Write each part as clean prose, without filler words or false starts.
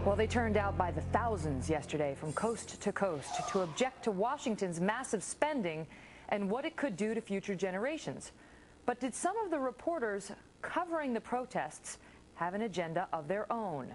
Well, they turned out by the thousands yesterday from coast to coast to object to Washington's massive spending and what it could do to future generations. But did some of the reporters covering the protests have an agenda of their own?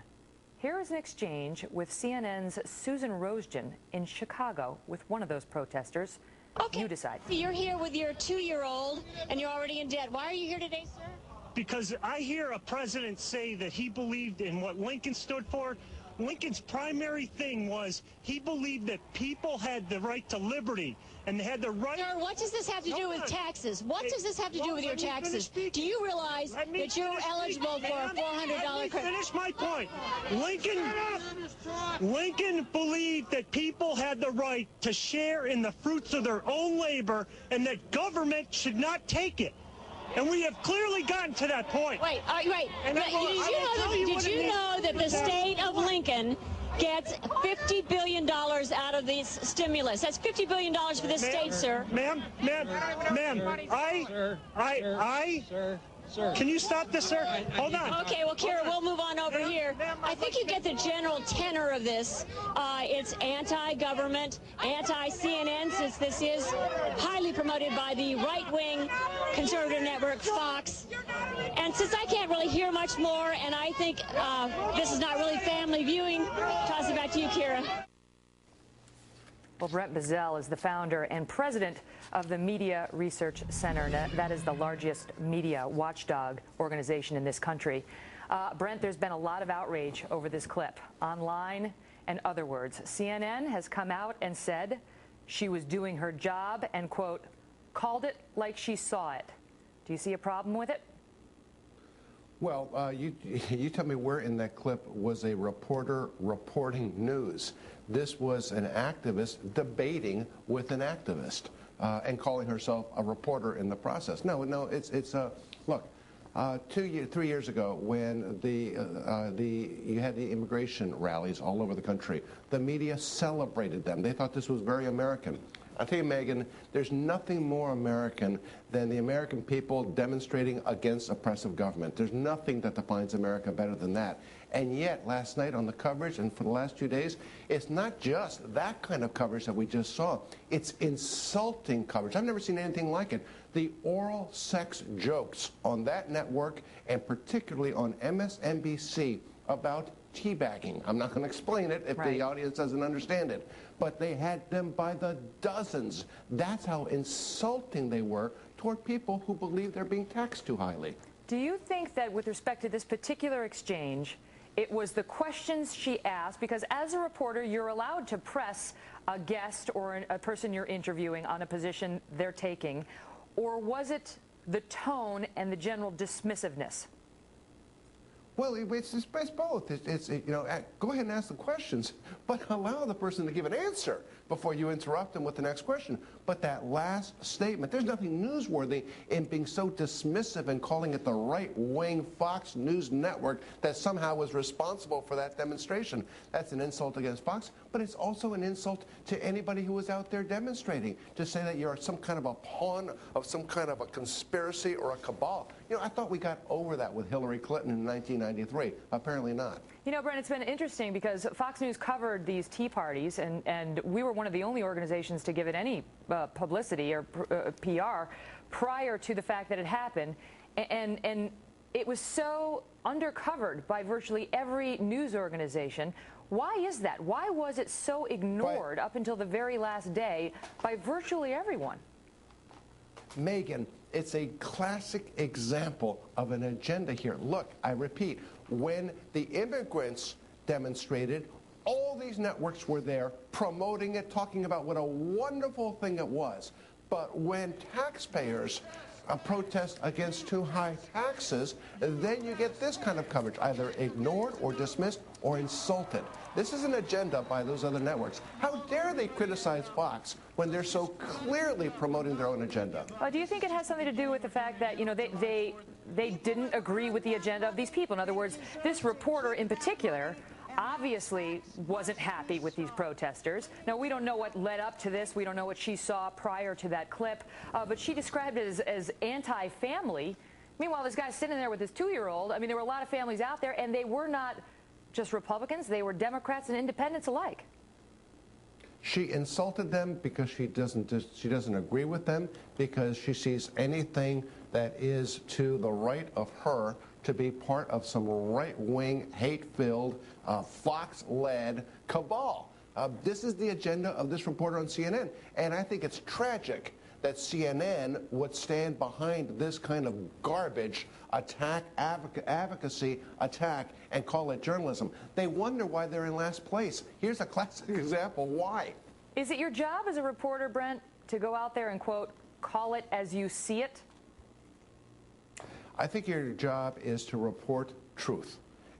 Here is an exchange with CNN's Susan Rosgen in Chicago with one of those protesters. Okay. You decide. You're here with your 2-year-old and you're already in debt. Why are you here today, sir? Because I hear a president say that he believed in what Lincoln stood for. Lincoln's primary thing was he believed that people had the right to liberty and they had the right... Sir, what does this have to do with taxes? What does this have to do with your taxes? Do you realize that you're eligible for a $400 credit? Finish my point. Lincoln believed that people had the right to share in the fruits of their own labor and that government should not take it. And we have clearly gotten to that point. Wait. Did you know that the state of Lincoln gets $50 billion out of these stimulus? That's $50 billion for this state, sir. Ma'am, Sir. Can you stop this, sir? Hold on. Okay, well, Kira, we'll move on over here. I think you get the general tenor of this. It's anti-government, anti-CNN, since this is highly promoted by the right-wing conservative network, Fox. And since I can't really hear much more, and I think this is not really family viewing, toss it back to you, Kira. Well, Brent Bozell is the founder and president of the Media Research Center. That is the largest media watchdog organization in this country. Brent, there's been a lot of outrage over this clip, online and other words. CNN has come out and said she was doing her job and, quote, called it like she saw it. Do you see a problem with it? Well, you tell me where in that clip was a reporter reporting news. This was an activist debating with an activist and calling herself a reporter in the process. No, look, 3 years ago when you had the immigration rallies all over the country, the media celebrated them. They thought this was very American. I'll tell you, Megyn, there's nothing more American than the American people demonstrating against oppressive government. There's nothing that defines America better than that. And yet, last night on the coverage and for the last 2 days, it's not just that kind of coverage that we just saw. It's insulting coverage. I've never seen anything like it. The oral sex jokes on that network, and particularly on MSNBC, about teabagging. I'm not going to explain it if the audience doesn't understand it. But they had them by the dozens. That's how insulting they were toward people who believe they're being taxed too highly. Do you think that with respect to this particular exchange, it was the questions she asked, because as a reporter, you're allowed to press a guest or a person you're interviewing on a position they're taking, or was it the tone and the general dismissiveness? Well, it's both. Go ahead and ask the questions, but allow the person to give an answer before you interrupt them with the next question. But that last statement, there's nothing newsworthy in being so dismissive and calling it the right-wing Fox News network that somehow was responsible for that demonstration. That's an insult against Fox, but it's also an insult to anybody who was out there demonstrating, to say that you're some kind of a pawn of some kind of a conspiracy or a cabal. You know, I thought we got over that with Hillary Clinton in 1993. Apparently not. You know, Brent, it's been interesting because Fox News covered these tea parties, and we were one of the only organizations to give it any publicity or PR prior to the fact that it happened. And it was so undercovered by virtually every news organization. Why is that? Why was it so ignored up until the very last day by virtually everyone? Megyn, it's a classic example of an agenda here. Look, I repeat, when the immigrants demonstrated, all these networks were there promoting it, talking about what a wonderful thing it was. But when taxpayers protest against too high taxes, then you get this kind of coverage, either ignored or dismissed or insulted. This is an agenda by those other networks. How dare they criticize Fox when they're so clearly promoting their own agenda? Do you think it has something to do with the fact that, you know, they didn't agree with the agenda of these people? In other words, this reporter in particular obviously wasn't happy with these protesters. Now, we don't know what led up to this. We don't know what she saw prior to that clip. But she described it as anti-family. Meanwhile, this guy's sitting there with his 2-year-old. I mean, there were a lot of families out there, and they were not just Republicans. They were Democrats and independents alike. She insulted them because she doesn't agree with them, because she sees anything that is to the right of her to be part of some right-wing, hate-filled, Fox-led cabal. This is the agenda of this reporter on CNN, and I think it's tragic that CNN would stand behind this kind of garbage attack, advocacy attack, and call it journalism. They wonder why they're in last place. Here's a classic example why. Is it your job as a reporter, Brent, to go out there and, quote, call it as you see it? I think your job is to report truth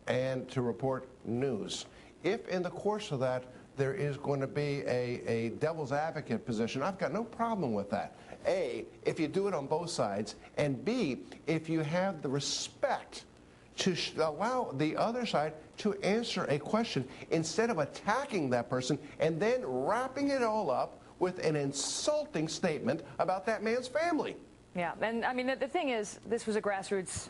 and to report news. If in the course of that there is going to be a devil's advocate position, I've got no problem with that. A, if you do it on both sides, and B, if you have the respect to allow the other side to answer a question instead of attacking that person and then wrapping it all up with an insulting statement about that man's family. Yeah, and I mean, the thing is, this was a grassroots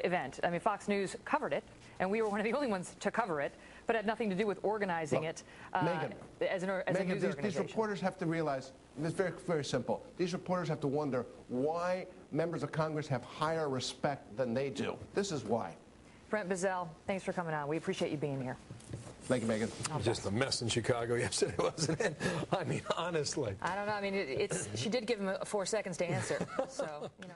event. I mean, Fox News covered it, and we were one of the only ones to cover it, but it had nothing to do with organizing it Megyn, as a news organization. These reporters have to realize, it's very, very simple. These reporters have to wonder why members of Congress have higher respect than they do. This is why. Brent Bozell, thanks for coming on. We appreciate you being here. Thank you, Megyn. Just a mess in Chicago yesterday, wasn't it? I mean, honestly. I don't know. I mean, she did give him 4 seconds to answer, so, you know.